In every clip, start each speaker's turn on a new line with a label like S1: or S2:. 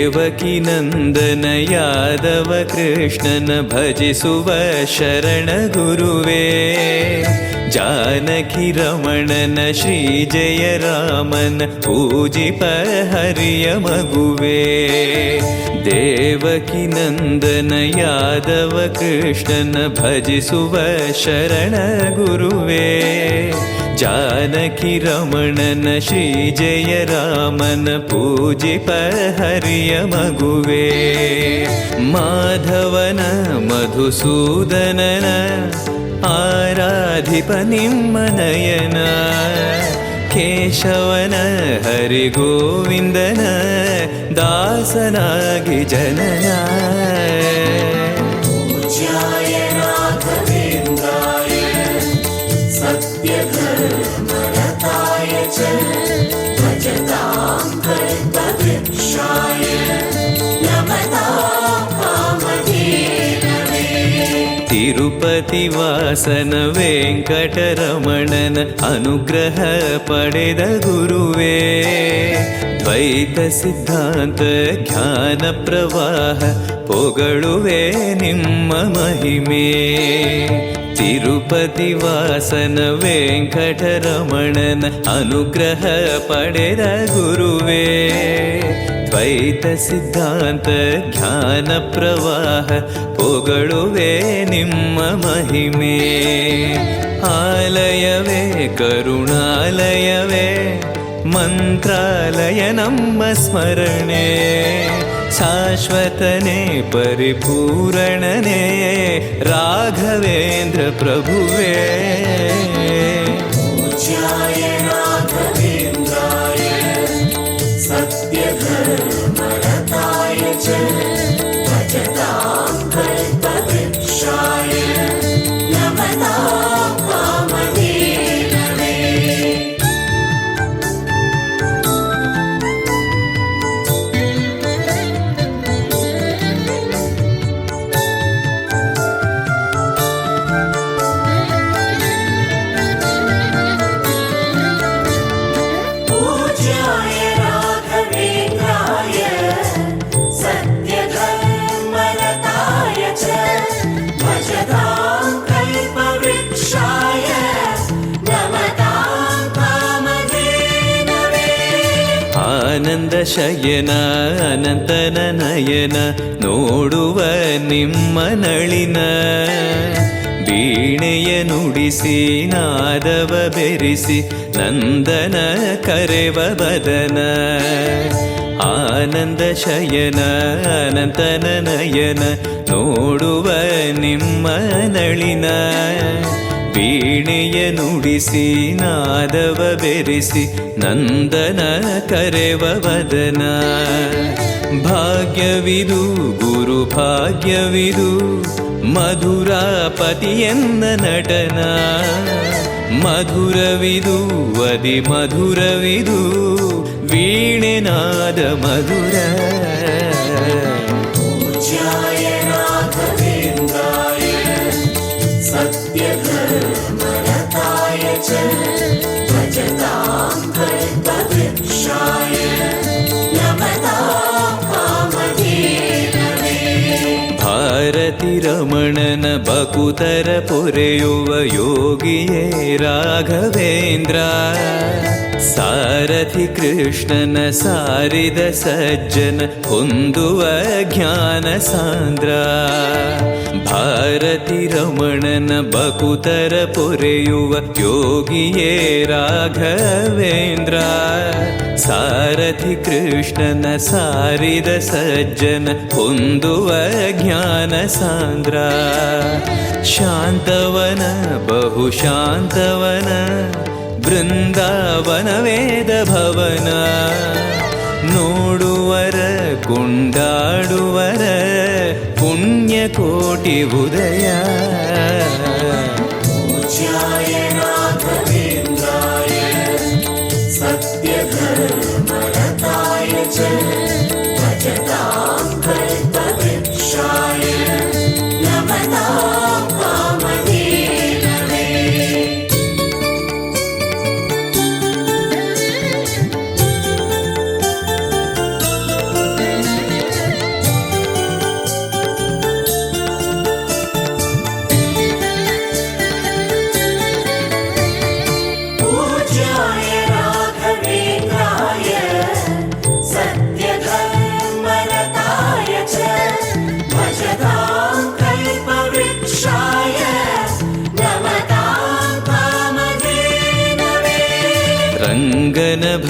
S1: ದೇವಕಿ ನಂದನ ಯಾದವ ಕೃಷ್ಣನ ಭಜಿಸುವ ಶರಣ ಗುರುವೇ. ಜಾನಕಿ ರಮಣನ ಶ್ರೀ ಜಯ ರಾಮನ ಪೂಜಿಪ ಹರಿಯ ಮಗುವೇ. ದೇವಕಿ ನಂದನ ಯಾದವ ಕೃಷ್ಣನ ಭಜಿಸುವ ಶರಣ ಗುರುವೇ. ಜಾನಕಿ ರಮಣನ ಶ್ರೀ ಜಯ ರಾಮನ ಪೂಜಿಪ ಹರಿಯ ಮಗುವೇ. ಮಾಧವನ ಮಧುಸೂದನನ ಆರಾಧಿಪ ನಿಮ್ಮ ನಯನ. ಕೇಶವನ ಹರಿಗೋವಿಂದನ ದಾಸನಾಗಿ ಜನನ.
S2: ಪೂಜ್ಯಾಯ ರಾಘವೇಂದ್ರಾಯ ಸತ್ಯಧರ್ಮರತಾಯ ಚ ಭಜತಾಂ ಕಲ್ಪವೃಕ್ಷಾಯ ನಮತಾಂ ಕಾಮಧೇನವೇ.
S1: ತಿರುಪತಿ ವಾಸನ ವೆಂಕಟರಮಣನ ಅನುಗ್ರಹ ಪಡೆದ ಗುರುವೇ. ದ್ವೈತ ಸಿದ್ಧಾಂತ ಜ್ಞಾನ ಪ್ರವಾಹ ಪೊಗಳುವೆ ನಿಮ್ಮ ಮಹಿಮೆ. ತಿರುಪತಿ ವಾಸನ ವೆಂಕಟರಮಣನ ಅನುಗ್ರಹ ಪಡೆದ ಗುರುವೇ. ದ್ವೈತ ಸಿದ್ಧಾಂತ ಜ್ಞಾನ ಪ್ರವಾಹ ಪೊಗಳುವೆ ನಿಮ್ಮ ಮಹಿಮೆ. ಆಲಯವೇ ಕರುಣಾಲಯವೇ ಮಂತ್ರಾಲಯ ನಮ್ಮ ಸ್ಮರಣೆ. ಶಾಶ್ವತನೇ ಪರಿಪೂರಣನೇ ರಾಘವೇಂದ್ರ ಪ್ರಭುವೇ.
S2: ಪೂಜ್ಯಾಯ ರಾಘವೇಂದ್ರಾಯ ಸತ್ಯಧರ್ಮರತಾಯ ಚ ಭಜತಾಂ ಕಲ್ಪವೃಕ್ಷಾಯ ನಮತಾಂ ಕಾಮಧೇನವೇ. ಪೂಜ್ಯಾಯ ರಾಘವೇಂದ್ರಾಯ ಸತ್ಯಧರ್ಮರತಾಯ ಚ ಭಜತಾಂ ಕಲ್ಪವೃಕ್ಷಾಯ ನಮತಾಂ ಕಾಮಧೇನವೇ.
S1: ಆನಂದ ಶಯನ ಅನಂತನ ನಯನ ನೋಡುವ ನಿಮ್ಮ ನಳಿನ. ವೀಣೆಯ ನುಡಿಸಿ ನಾದವ ಬೆರೆಸಿ ನಂದನ ಕರೆವ ಬದನ. ಆನಂದ ಶಯನ ಅನಂತನ ನಯನ ನೋಡುವ ನಿಮ್ಮ ನಳಿನ. ವೀಣೆಯ ನುಡಿಸಿ ನಾದವ ಬೆರೆಸಿ ನಂದನ ಕರೆವ ವದನ. ಭಾಗ್ಯವಿದು ಗುರು ಭಾಗ್ಯವಿದು ಮಧುರಾಪತಿಯನ್ನ ನಟನ. ಮಧುರವಿದು ವದಿ ಮಧುರವಿದು ವೀಣೆನಾದ ಮಧುರ.
S2: ಪೂಜ್ಯಾಯ ರಾಘವೇಂದ್ರಾಯ ಸತ್ಯಧರ್ಮರತಾಯ ಚ ಭಜತಾಂ ಕಲ್ಪವೃಕ್ಷಾಯ ನಮತಾಂ ಕಾಮಧೇನವೇ.
S1: ಭಾರತಿ ರಮಣನ ಬಕುತರ ಪೊರೆಯುವ ಯೋಗಿಯೇ ರಾಘವೇಂದ್ರ. ಸಾರಥಿ ಕೃಷ್ಣನ ಸಾರಿದ ಸಜ್ಜನ ಹೊಂದುವ ಜ್ಞಾನ ಸಾಂದ್ರ. ಭಾರತಿ ರಮಣನ ಬಕುತರ ಪೊರೆಯುವ ಯೋಗಿಯೇ ರಾಘವೇಂದ್ರ. ಸಾರಥಿ ಕೃಷ್ಣನ ಸಾರಿದ ಸಜ್ಜನ ಹೊಂದುವ ಜ್ಞಾನ ಸಾಂದ್ರ. ಶಾಂತವನ ಬಹು ಶಾಂತವನ ಬೃಂದಾವನ ವೇದ ಭವನ. ನೋಡುವರ ಕೊಂಡಾಡುವರ ಪುಣ್ಯಕೋಟಿ ಉದಯ.
S2: ಪೂಜ್ಯಾಯ ರಾಘವೇಂದ್ರಾಯ ಸತ್ಯಧರ್ಮರತಾಯ ಚ ಭಜತಾಂ ಕಲ್ಪವೃಕ್ಷಾಯ ನಮತಾಂ ಕಾಮಧೇನವೇ.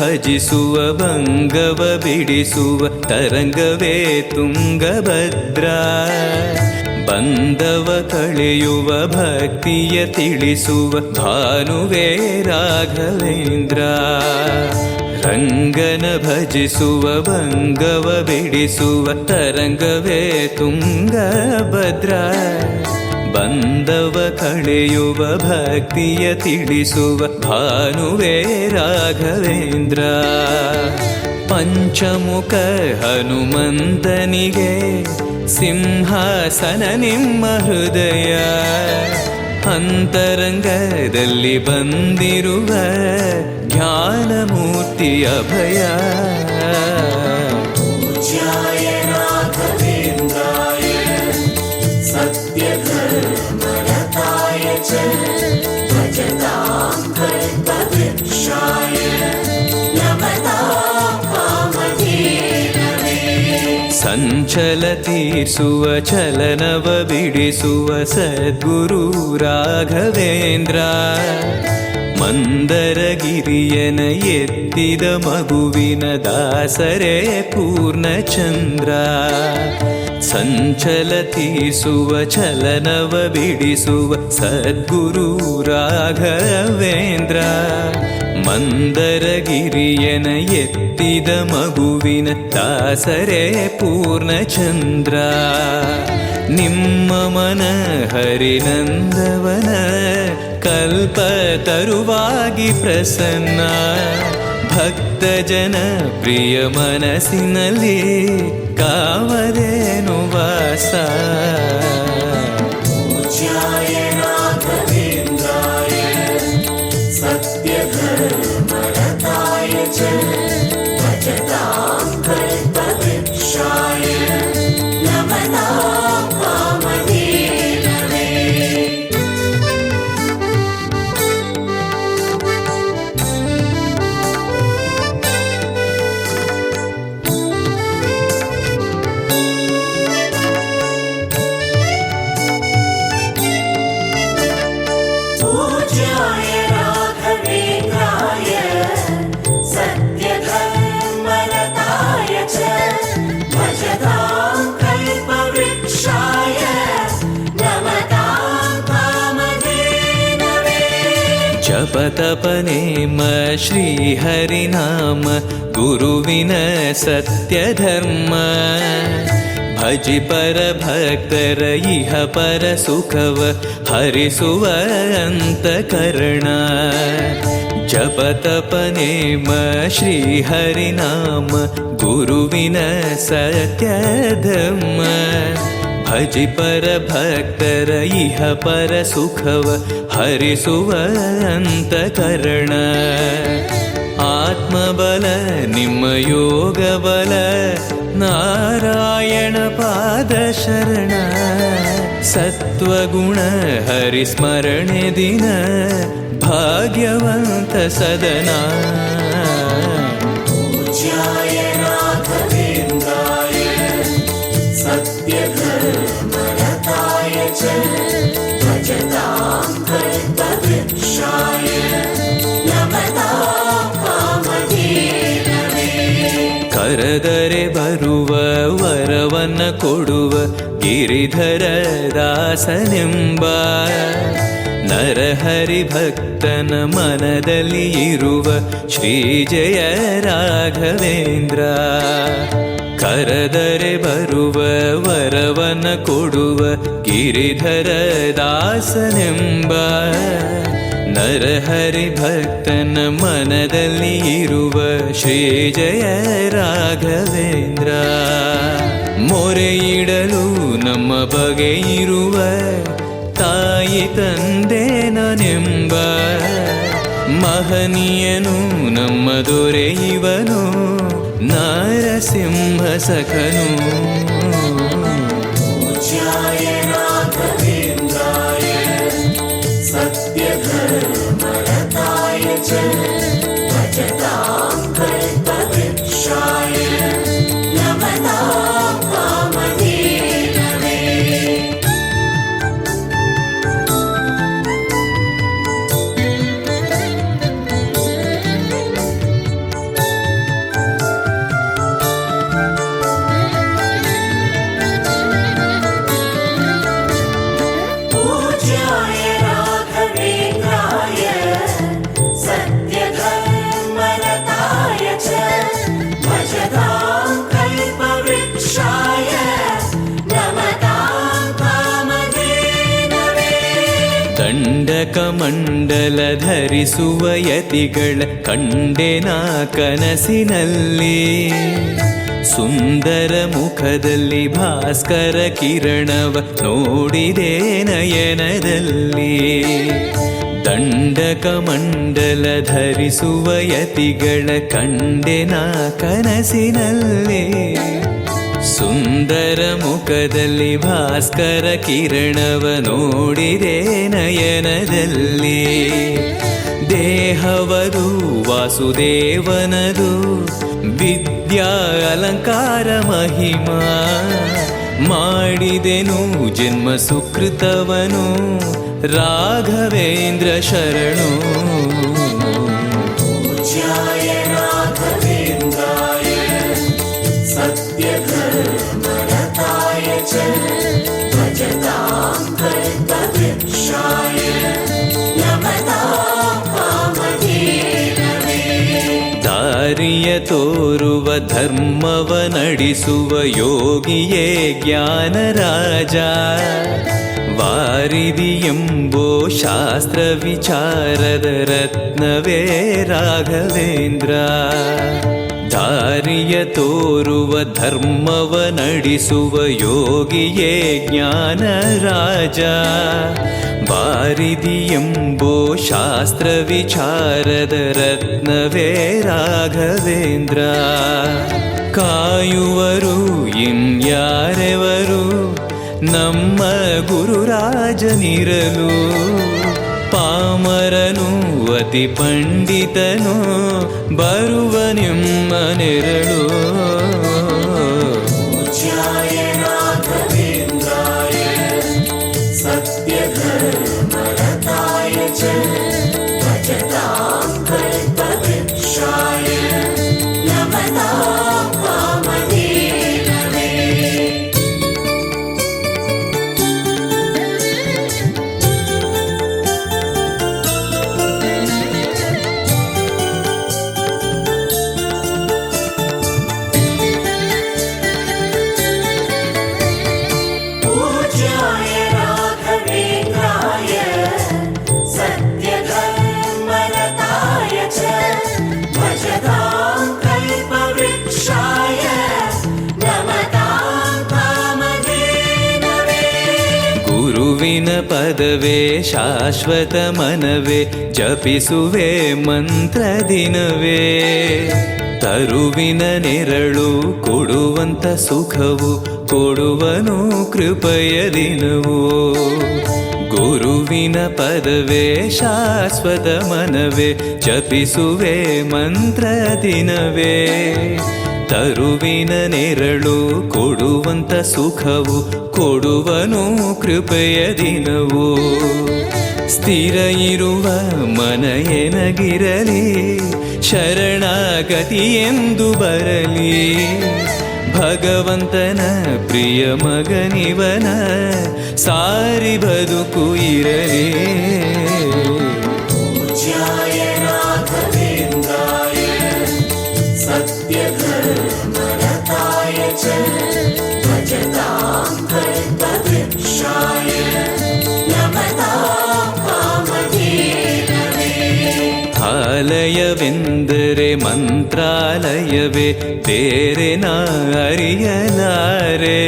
S1: ಭಜಿಸುವ ಭಂಗವ ಬಿಡಿಸುವ ತರಂಗವೇ ತುಂಗಭದ್ರಾ. ಬಂದವ ಕಳೆಯುವ ಭಕ್ತಿಯ ತಿಳಿಸುವ ಭಾನುವೇ ರಾಘವೇಂದ್ರ. ರಂಗನ ಭಜಿಸುವ ಭಂಗವ ಬಿಡಿಸುವ ತರಂಗವೇ ತುಂಗಭದ್ರಾ. ಬಂದವ ಕಳೆಯುವ ಭಕ್ತಿಯ ತಿಳಿಸುವ ಭಾನುವೇ ರಾಘವೇಂದ್ರ. ಪಂಚಮುಖ ಹನುಮಂತನಿಗೆ ಸಿಂಹಾಸನ ನಿಮ್ಮ ಹೃದಯ. ಅಂತರಂಗದಲ್ಲಿ ಬಂದಿರುವ ಜ್ಞಾನಮೂರ್ತಿ ಅಭಯ.
S2: पूज्याय राघवेन्द्राय सत्यधर्मरताय च भजतां कल्पवृक्षाय नमतां कामधेनवे.
S1: ಸಂಚಲ ತೀರ್ಸುವ ಚಲನವ ಬಿಡಿಸುವ ಸದ್ಗುರು ರಾಘವೇಂದ್ರ. ಮಂದರಗಿರಿಯನ ಎತ್ತಿದ ಮಗುವಿನ ದಾಸರೇ ಪೂರ್ಣಚಂದ್ರ. ಸಂಚಲ ತೀರ್ಸುವ ಚಲನವ ಬಿಡಿಸುವ ಸದ್ಗುರು ರಾಘವೇಂದ್ರ. ಮಂದರಗಿರಿಯನ ಎತ್ತಿದ ಮಗುವಿನ ದಾಸರೇ ಪೂರ್ಣಚಂದ್ರ. ನಿಮ್ಮ ಮನ ಹರಿನಂದವನ ಕಲ್ಪ ತರುವಾಗಿ ಪ್ರಸನ್ನ. ಭಕ್ತ ಜನ ಪ್ರಿಯ ಮನಸ್ಸಿನಲ್ಲಿ ಕಾವದೇನು ವಾಸ.
S2: पूज्याय राघवेन्द्राय सत्यधर्मरताय च भजतां कल्पवृक्षाय नमतां कामधेनवे. पूज्याय राघवेन्द्राय सत्यधर्मरताय च भजतां कल्पवृक्षाय नमतां कामधेनवे.
S1: ಜಪತಪನೇಮ ಶ್ರೀಹರಿನಾಮ ಗುರುವಿನ ಸತ್ಯಧರ್ಮ. ಭಜಿ ಪರ ಭಕ್ತರ ಇಹ ಪರ ಸುಖವ ಹರಿಸುವ ಅಂತಕರಣ. ಜಪತಪನೇಮ ಶ್ರೀಹರಿನಾಮ ಗುರುವಿನ ಸತ್ಯಧರ್ಮ. ಭಜಿ ಪರ ಭಕ್ತರ ಇಹ ಪರ ಸುಖವ ಹರಿಸುವ ಅಂತಕರಣ. ಆತ್ಮಬಲ ನಿಮ್ಮ ಯೋಗಬಲ ನಾರಾಯಣ ಪಾದ ಶರಣ. ಸತ್ವಗುಣ ಹರಿಸ್ಮರಣೆ ದಿನ ಭಾಗ್ಯವಂತ ಸದನ.
S2: पूज्याय राघवेन्द्राय सत्यधर्मरताय च भजतां कल्पवृक्षाय नमतां कामधेनवे.
S1: ಕರೆದರೆ ಬರುವ ವರವನ್ನ ಕೊಡುವ ಗಿರಿಧರ ದಾಸನೆಂಬ. ನರಹರಿ ಭಕ್ತನ ಮನದಲ್ಲಿ ಇರುವ ಶ್ರೀ ಜಯ ರಾಘವೇಂದ್ರ. ಕರೆದರೆ ಬರುವ ವರವನ್ನ ಕೊಡುವ ಗಿರಿಧರ ದಾಸನೆಂಬ. ನರಹರಿ ಭಕ್ತನ ಮನದಲ್ಲಿ ಇರುವ ಶ್ರೀ ಜಯ ರಾಘವೇಂದ್ರ. ಮೊರೆಯಿಡಲು ನಮ್ಮ ಬಗೆ ಇರುವ ತಾಯಿ ತಂದೆ ನಾನೆಂಬ. ಮಹನೀಯನು ನಮ್ಮ ದೊರೆ ಇವನು ನಾರಸಿಂಹ ಸಖನು.
S2: पूज्याय राघवेन्द्राय सत्यधर्मरताय च भजतां कल्पवृक्षाय नमतां कामधेनवे.
S1: ಧರಿಸುವ ಯತಿಗಳ ಕಂಡೆನ ಕನಸಿನಲ್ಲಿ. ಸುಂದರ ಮುಖದಲ್ಲಿ ಭಾಸ್ಕರ ಕಿರಣವ ನೋಡಿದೆ ನಯನದಲ್ಲಿ. ದಂಡಕ ಮಂಡಲ ಧರಿಸುವ ಯತಿಗಳ ಕಂಡೆನ ಕನಸಿನಲ್ಲಿ. ಸುಂದರ ಮುಖದಲ್ಲಿ ಭಾಸ್ಕರ ಕಿರಣವ ನೋಡಿದೆ ನಯನದಲ್ಲಿ. ದೇಹವದು ವಾಸುದೇವನದು ವಿದ್ಯಾ ಅಲಂಕಾರ ಮಹಿಮಾ. ಮಾಡಿದೆನು ಜನ್ಮ ಸುಕೃತವನು ರಾಘವೇಂದ್ರ ಶರಣು.
S2: पूज्याय राघवेन्द्राय सत्यधर्मरताय च भजतां कल्पवृक्षाय नमतां कामधेनवे.
S1: ದಾರಿಯ ತೋರುವ ಧರ್ಮವ ನಡೆಸುವ ಯೋಗಿಯೇ ಜ್ಞಾನರಾಜ. ವಾರಿದಿ ಎಂಬೋ ಶಾಸ್ತ್ರ ವಿಚಾರದ ರತ್ನವೇ ರಾಘವೇಂದ್ರ. ದಾರಿಯ ತೋರುವ ಧರ್ಮವ ನಡೆಸುವ ಯೋಗಿಯೇ ಜ್ಞಾನರಾಜ. ವಾರಿದಿ ಎಂಬೋ ಶಾಸ್ತ್ರ ವಿಚಾರದ ರತ್ನವೇ ರಾಘವೇಂದ್ರ. ಕಾಯುವರು ಇನ್ಯಾರೆವರು ನಮ್ಮ ಗುರುರಾಜನಿರಲು. ಪಾಮರನು ಅತಿ ಪಂಡಿತನು ಬರುವ ನಿಮ್ಮ ನೆರಳು.
S2: पूज्याय राघवेन्द्राय सत्यधर्मरताय च भजतां कल्पवृक्षाय नमतां कामधेनवे. पूज्याय राघवेन्द्राय सत्यधर्मरताय च भजतां कल्पवृक्षाय नमतां कामधेनवे.
S1: ಗುರುವಿನ ಪದವೇ ಶಾಶ್ವತ ಮನವೇ ಜಪಿಸುವೆ ಮಂತ್ರ ದಿನವೇ. ತರುವಿನ ನೆರಳು ಕೊಡುವಂತ ಸುಖವು ಕೊಡುವನು ಕೃಪೆಯ ದಿನವೋ. ಗುರುವಿನ ಪದವೇ ಶಾಶ್ವತ ಮನವೇ ಜಪಿಸುವೆ ಮಂತ್ರ ದಿನವೇ. ತರುವಿನ ನೆರಳು ಕೊಡುವಂತ ಸುಖವು ಕೊಡುವನು ಕೃಪೆಯ ದಿನವೋ. ಸ್ಥಿರ ಇರುವ ಮನ ಎನಗಿರಲಿ ಶರಣಾಗತಿ ಎಂದು ಬರಲಿ. ಭಗವಂತನ ಪ್ರಿಯ ಮಗನಿವನ ಸಾರಿ ಬದುಕು ಇರಲಿ.
S2: पूज्याय राघवेन्द्राय सत्यधर्मरताय च भजतां कल्पवृक्षाय नमतां कामधेनवे.
S1: ಆಲಯವೆಂದರೆ ಮಂತ್ರಾಲಯವೇ ಬೇರೆ ನಾ ಅರಿಯಲಾರೆ.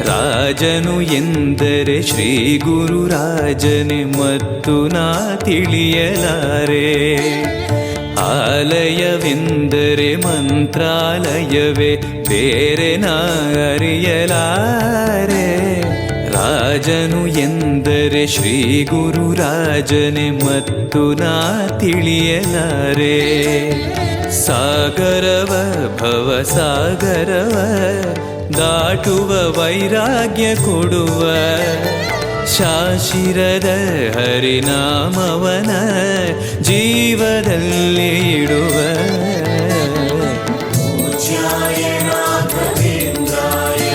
S1: ರಾಜನು ಎಂದರೆ ಶ್ರೀ ಗುರುರಾಜನೇ ಮತ್ತು ನಾ ತಿಳಿಯಲಾರೆ. ಆಲಯವೆಂದರೆ ಮಂತ್ರಾಲಯವೇ ಬೇರೆ ನಾ ಅರಿಯಲಾರೆ. ರಾಜನು ಎಂದರೆ ಶ್ರೀ ಗುರುರಾಜನೇ ಮತ್ತು ನಾ ತಿಳಿಯಲಾರೆ. ಸಾಗರವ ಭವ ಸಾಗರವ ದಾಟುವ ವೈರಾಗ್ಯ ಕೊಡುವ ಶಾಶಿರದ ಹರಿನಾಮವನ ಜೀವದಲ್ಲಿ ಇಡುವ.
S2: पूज्याय राघवेन्द्राय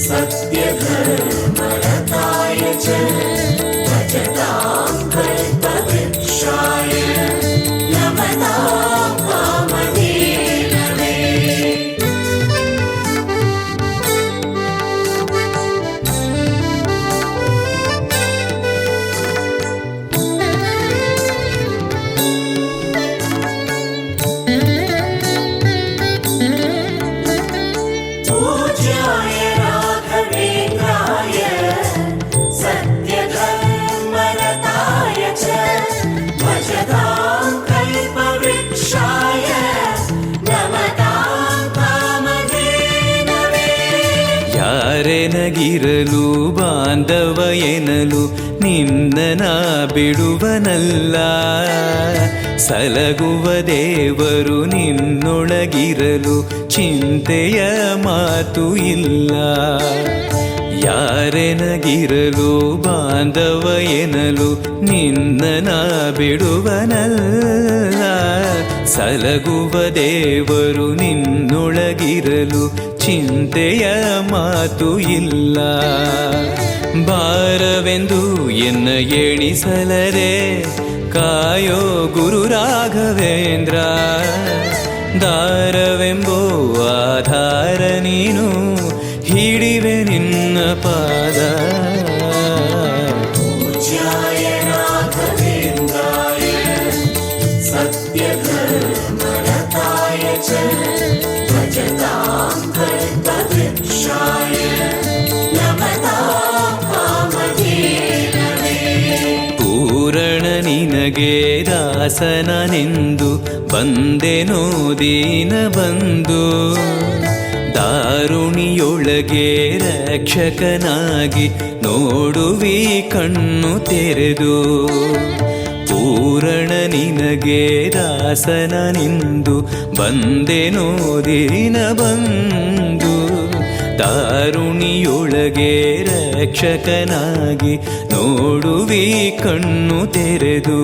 S2: सत्यधर्मरताय च भजतां कल्पवृक्षाय नमतां कामधेनवे.
S1: ಯಾರೆನಗಿರಲು ಬಾಂಧವ ಎನಲು ನಿನ್ನ ಬಿಡುವನಲ್ಲ. ಸಲಗುವ ದೇವರು ನಿನ್ನೊಳಗಿರಲು ಚಿಂತೆಯ ಮಾತು ಇಲ್ಲ. ಯಾರೆನಗಿರಲು ಬಾಂಧವ ಎನಲು ನಿನ್ನ ಬಿಡುವನಲ್ಲ. ಸಲಗುವ ದೇವರು ನಿನ್ನೊಳಗಿರಲು ಚಿಂತೆಯ ಮಾತು ಇಲ್ಲ. ಭಾರವೆಂದು ಎನ್ನ ಎಣಿಸಲರೆ ಕಾಯೋ ಗುರು ರಾಘವೇಂದ್ರ. ದಾರವೆಂಬೋ ಆಧಾರ ನೀನು ಹಿಡಿವೆ ನಿನ್ನ ಪಾದ.
S2: पूज्याय राघवेन्द्राय सत्यधर्मरताय च भजतां कल्पवृक्षाय नमतां कामधेनवे.
S1: ಪೂರಣ ನಿನಗೆ ದಾಸನನೆಂದು ಬಂದೆನೋ ದೀನ ಬಂದು. ದಾರುಣಿಯೊಳಗೆ ರಕ್ಷಕನಾಗಿ ನೋಡುವಿ ಕಣ್ಣು ತೆರೆದು. ಪೂರಣ ನಿನಗೆ ದಾಸನನೆಂದು ಬಂದೆನೋ ದೀನ ಬಂದು. ದಾರುಣಿಯೊಳಗೆ ರಕ್ಷಕನಾಗಿ ನೋಡುವಿ ಕಣ್ಣು ತೆರೆದು.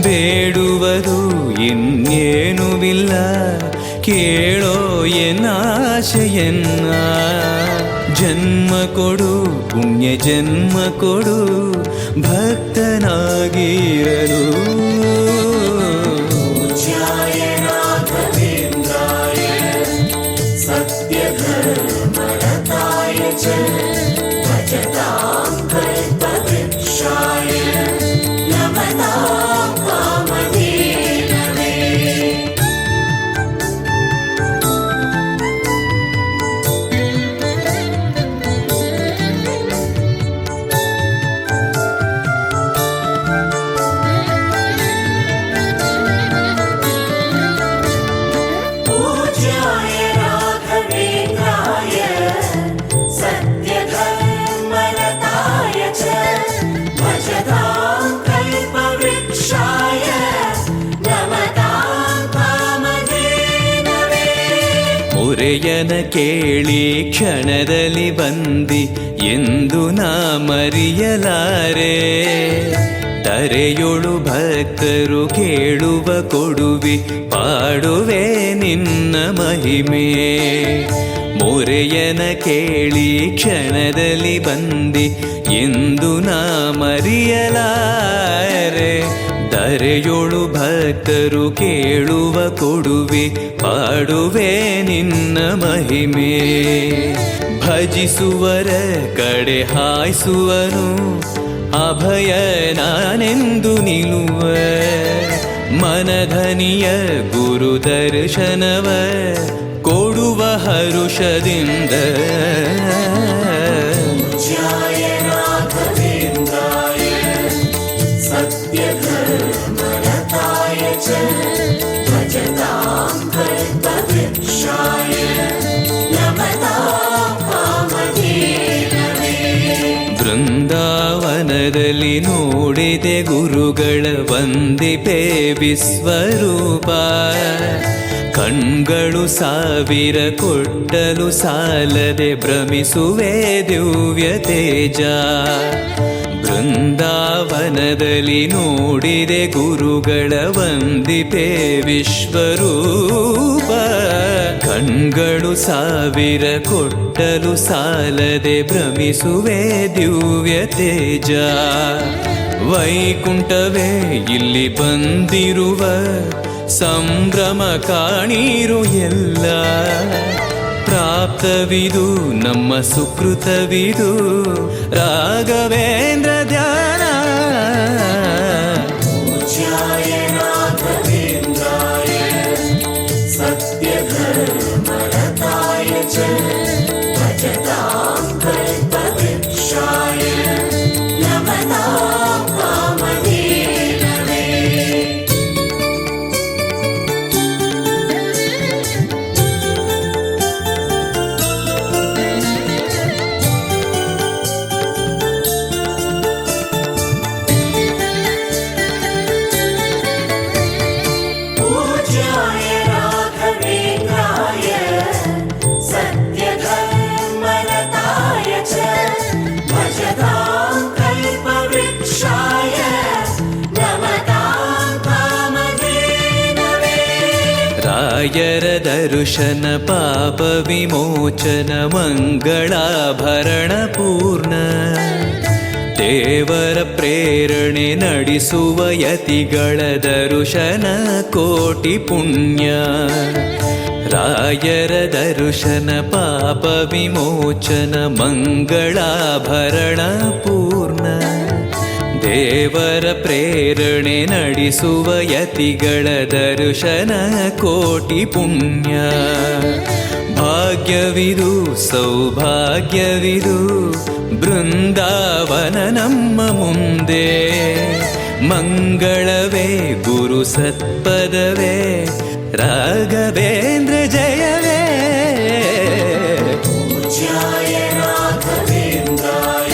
S1: ಬೇಡುವುದು ಇನ್ನೇನುವಿಲ್ಲ ಕೇಳೋ ಎನ್ನಾಶೆಯನ್ನ. ಜನ್ಮ ಕೊಡು ಪುಣ್ಯ ಜನ್ಮ ಕೊಡು ಭಕ್ತನಾಗಿರಲು.
S2: पूज्याय राघवेन्द्राय सत्यधर्मरताय च भजतां कल्पवृक्षाय नमतां कामधेनवे. पूज्याय राघवेन्द्राय सत्यधर्मरताय च भजतां कल्पवृक्षाय नमतां कामधेनवे.
S1: ಮೊರೆಯನ ಕೇಳಿ ಕ್ಷಣದಲ್ಲಿ ಬಂದಿ ಎಂದು ನಾ ಮರೆಯಲಾರೆ. ತರೆಯೊಳು ಭಕ್ತರು ಕೇಳುವ ಕೊಡುವಿ ಪಾಡುವೆ ನಿನ್ನ ಮಹಿಮೆ. ಮೊರೆಯನ ಕೇಳಿ ಕ್ಷಣದಲ್ಲಿ ಬಂದಿ ಎಂದು ನಾ ಮರೆಯಲಾರೆ. ತರೆಯೊಳು ಭಕ್ತರು ಕೇಳುವ ಕೊಡುವೆ ಪಾಡುವೆ ನಿನ್ನ ಮಹಿಮೆ. ಭಜಿಸುವರ ಕಡೆ ಹಾಯಿಸುವನು ಅಭಯ ನಾನೆಂದು ನಿಲ್ಲುವ. ಮನಧನಿಯ ಗುರು ದರ್ಶನವ ಕೊಡುವ ಹರುಷದಿಂದ.
S2: पूज्याय राघवेन्द्राय सत्यधर्मरताय च भजतां कल्पवृक्षाय नमतां कामधेनवे.
S1: ಬೃಂದಾವನದಲ್ಲಿ ನೋಡಿದೆ ಗುರುಗಳ ವಂದಿಪೆ ವಿಶ್ವರೂಪ. ಕಣ್ಗಳು ಸಾವಿರ ಕೊಟ್ಟಲು ಸಾಲದೆ ಭ್ರಮಿಸುವೆ ದಿವ್ಯ ತೇಜ. ಬೃಂದಾವನದಲ್ಲಿ ನೋಡಿದೆ ಗುರುಗಳ ವಂದಿಪೆ ವಿಶ್ವರೂಪ. ಕಣ್ಗಳು ಸಾವಿರ ಕೊಟ್ಟಲು ಸಾಲದೆ ಭ್ರಮಿಸುವೆ ದಿವ್ಯ ತೇಜ. ವೈಕುಂಠವೇ ಇಲ್ಲಿ ಬಂದಿರುವ ಸಂಭ್ರಮ ಕಾಣೀರು ಎಲ್ಲ. ಪ್ರಾಪ್ತವಿದು ನಮ್ಮ ಸುಕೃತವಿದು ರಾಘವೇಂದ್ರ ಧ್ಯಾನ.
S2: पूज्याय राघवेन्द्राय सत्यधर्मरताय च भजतां कल्पवृक्षाय नमतां कामधेनवे.
S1: ರಾಯರ ದರ್ಶನ ಪಾಪ ವಿಮೋಚನ ಮಂಗಳಾಭರಣ ಪೂರ್ಣ ದೇವರ ಪ್ರೇರಣೆ ನಡೆಸುವ ಯತಿಗಳ ದರ್ಶನ ಕೋಟಿ ಪುಣ್ಯ ರಾಯರ ದರ್ಶನ ಪಾಪ ವಿಮೋಚನ ಮಂಗಳಾಭರಣ ಪೂರ್ಣ ದೇವರ ಪ್ರೇರಣೆ ನಡೆಸುವ ಯತಿಗಳ ದರ್ಶನ ಕೋಟಿ ಪುಣ್ಯ ಭಾಗ್ಯವಿದು ಸೌಭಾಗ್ಯವಿದು ಬೃಂದಾವನ ನಮ್ಮ ಮುಂದೆ ಮಂಗಳವೇ ಗುರು ಸತ್ಪದವೇ ರಾಘವೇಂದ್ರ ಜಯವೇ
S2: पूज्याय राघवेन्द्राय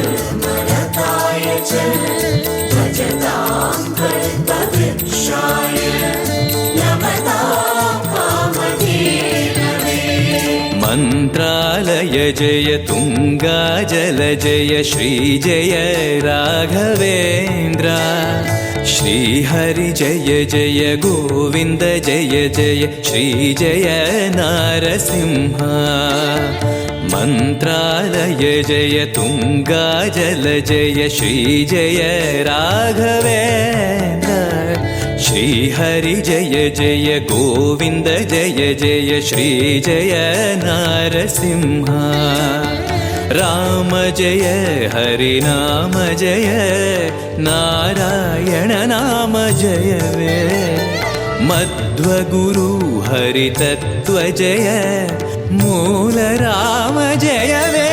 S2: सत्यधर्मरताय च भजतां कल्पवृक्षाय नमतां कामधेनवे
S1: ಮಂತ್ರಾಲಯ ಜಯ ತುಂಗಾ ಜಲ ಜಯ ಶ್ರೀ ಜಯ ರಾಘವೇಂದ್ರ ಶ್ರೀಹರಿ ಜಯ ಜಯ ಗೋವಿಂದ ಜಯ ಜಯ ಶ್ರೀ ಜಯ ನಾರಸಿಂಹ ಮಂತ್ರಾಲಯ ಜಯ ತುಂಗಾ ಜಲ ಜಯ ಶ್ರೀ ಜಯ ರಾಘವೇಂದ್ರ ಶ್ರೀಹರಿ ಜಯ ಜಯ ಗೋವಿಂದ ಜಯ ಜಯ ಶ್ರೀ ಜಯ ನಾರಸಿಂಹ ರಾಮ ಜಯ ಹರಿ ನಾಮ ಜಯ ನಾರಾಯಣ ನಾಮ ಜಯವೇ ಮಧ್ವಗುರು ಹರಿ ತತ್ವ ಜಯ ಮೂಲ ರಾಮ ಜಯವೇ